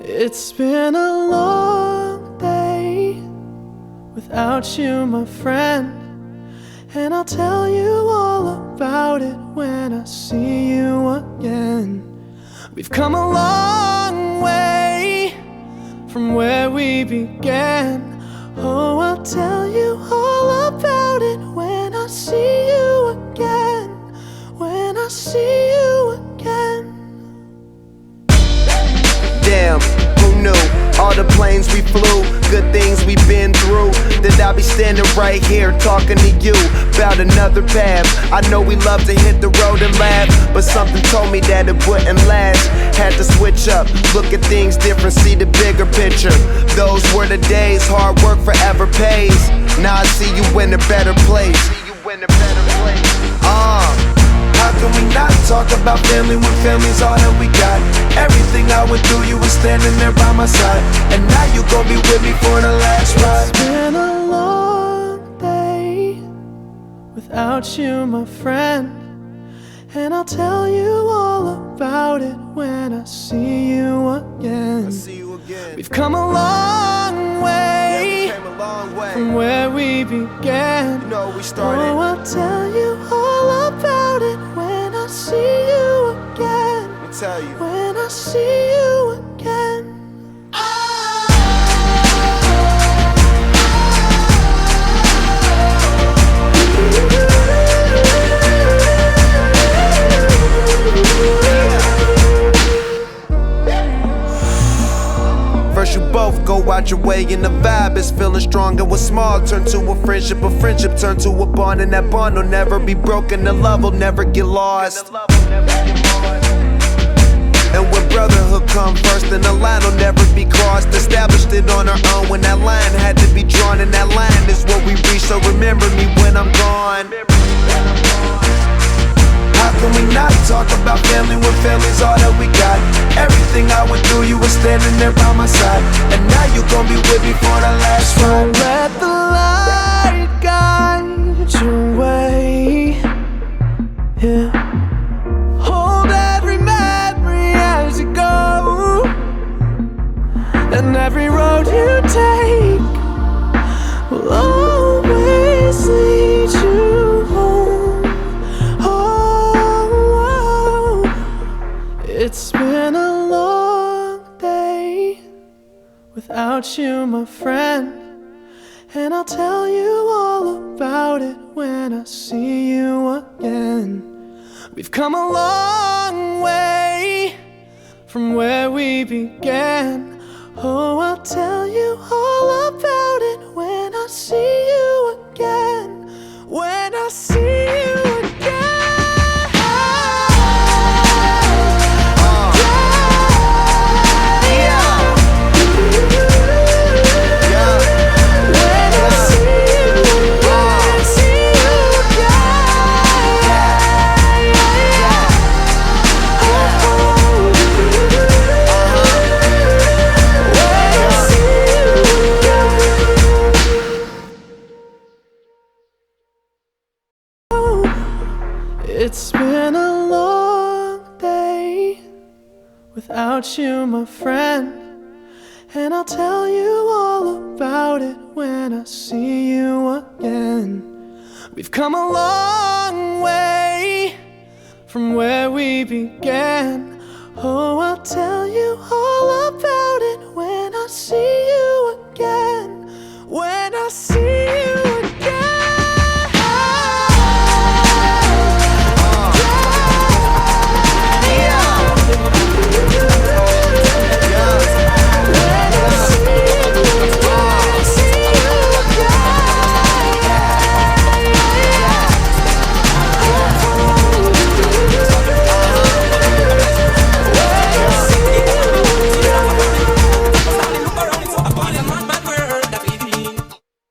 It's been a long day without you, my friend, and I'll tell you all about it when I see you again. We've come a long way from where we began. Oh, I'll tell you all about it when I see you again. When I see you again. Damn, who knew? All the planes we flew, good things we've been through, that I'll be standing right here talking to you about another path. I know we love to hit the road and laugh, but something told me that it wouldn't last. Had to switch up, look at things different, see the bigger picture. Those were the days, hard work forever pays. Now I see you in a better place. How can we not talk about family when family's all that we got? Everything I went through, you were standing there by my side, and now you gon' be with me for the last ride. It's been a long day without you, my friend, and I'll tell you all about it when I see you again. We've come a long way, from where we began. Oh, I'll tell you all about it when I see you again. When I see you again. First you both go out your way and the vibe is feeling strong, and what's small turn to a friendship turn to a bond, and that bond will never be broken, the love will never get lost. And when brotherhood come first, then the line will never be crossed. Established it on our own when that line had to be drawn, and that line is what we reach, so remember me when I'm gone. How can we not talk about family when family's all that we got? Everything I went through, you were standing there by my side, and now you gon' be with me for the last ride. Let the light guide your way, yeah. Hold every memory as you go, and every road you take will always lead you home. Oh, it's been a long day without you, my friend, and I'll tell you all about it when I see you again. We've come a long way from where we began. Oh, I'll tell you all about it when I see you again. When I see you again. It's been a long day without you, my friend, and I'll tell you all about it when I see you again. We've come a long way from where we began. Oh, I'll tell you all about it.